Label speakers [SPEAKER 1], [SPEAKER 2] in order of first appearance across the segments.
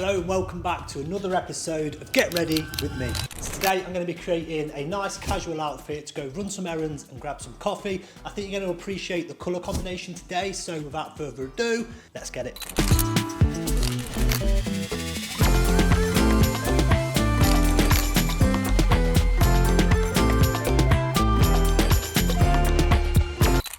[SPEAKER 1] Hello and welcome back to another episode of Get Ready with me. So today I'm going to be creating a nice casual outfit to go run some errands and grab some coffee. I think you're going to appreciate the colour combination today, so without further ado, let's get it.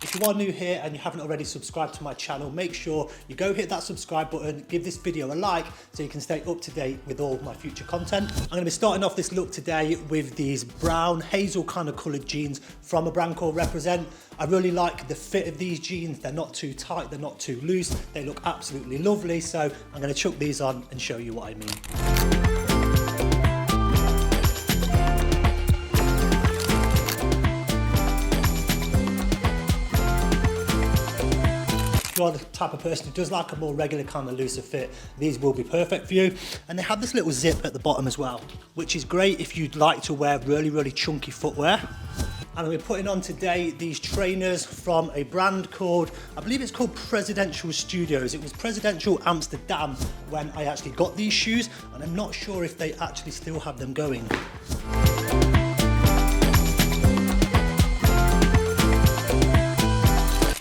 [SPEAKER 1] If you are new here and you haven't already subscribed to my channel, make sure you go hit that subscribe button, give this video a like so you can stay up to date with all my future content. I'm going to be starting off this look today with these brown hazel kind of coloured jeans from a brand called Represent. I really like the fit of these jeans. They're not too tight, they're not too loose, they look absolutely lovely, so I'm going to chuck these on and show you what I mean. If you're the type of person who does like a more regular kind of looser fit, these will be perfect for you. And they have this little zip at the bottom as well, which is great if you'd like to wear really chunky footwear. And we're putting on today these trainers from a brand called, I believe it's called Presidential Studios. It was Presidential Amsterdam when I actually got these shoes, and I'm not sure if they actually still have them going.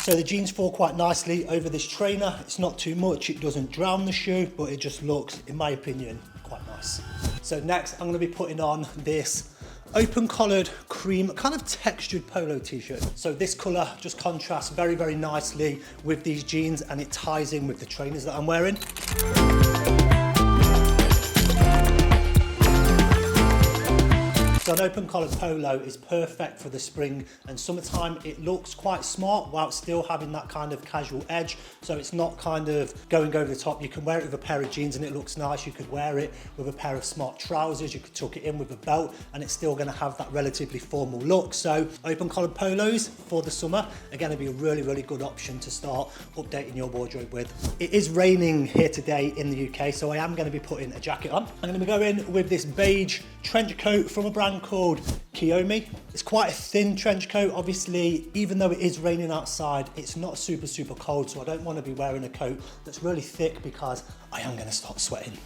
[SPEAKER 1] So the jeans fall quite nicely over this trainer. It's not too much, it doesn't drown the shoe, but it just looks, in my opinion, quite nice. So next I'm going to be putting on this open collared cream kind of textured polo t-shirt. So this colour just contrasts very nicely with these jeans, and it ties in with the trainers that I'm wearing. So an open collared polo is perfect for the spring and summertime. It looks quite smart while still having that kind of casual edge. So it's not kind of going over the top. You can wear it with a pair of jeans and it looks nice. You could wear it with a pair of smart trousers. You could tuck it in with a belt and it's still going to have that relatively formal look. So open collared polos for the summer are going to be a really good option to start updating your wardrobe with. It is raining here today in the UK, so I am going to be putting a jacket on. I'm going to be going with this beige trench coat from a brand called Goin. It's quite a thin trench coat. Obviously, even though it is raining outside, it's not super cold, so I don't want to be wearing a coat that's really thick because I am going to start sweating.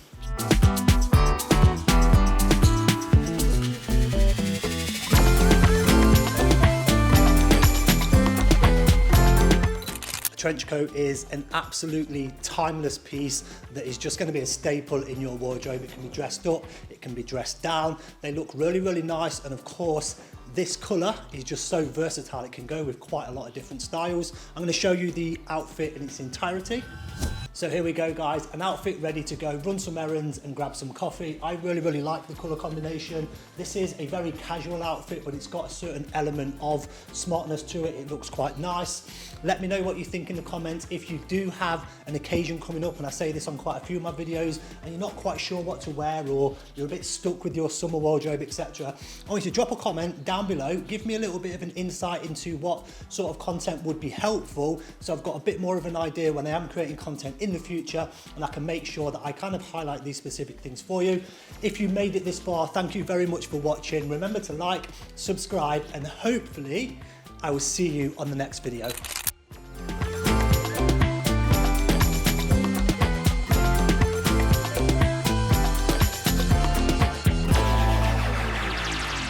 [SPEAKER 1] Trench coat is an absolutely timeless piece that is just going to be a staple in your wardrobe. It can be dressed up, it can be dressed down. They look really nice, and of course this colour is just so versatile. It can go with quite a lot of different styles. I'm going to show you the outfit in its entirety. So here we go guys, an outfit ready to go run some errands and grab some coffee. I really like the colour combination. This is a very casual outfit, but it's got a certain element of smartness to it. It looks quite nice. Let me know what you think in the comments. If you do have an occasion coming up, and I say this on quite a few of my videos, and you're not quite sure what to wear, or you're a bit stuck with your summer wardrobe, etc. I want you to drop a comment down below, give me a little bit of an insight into what sort of content would be helpful, so I've got a bit more of an idea when I am creating content in the future, and I can make sure that I kind of highlight these specific things for you. If you made it this far, thank you very much for watching. Remember to like, subscribe, and hopefully I will see you on the next video.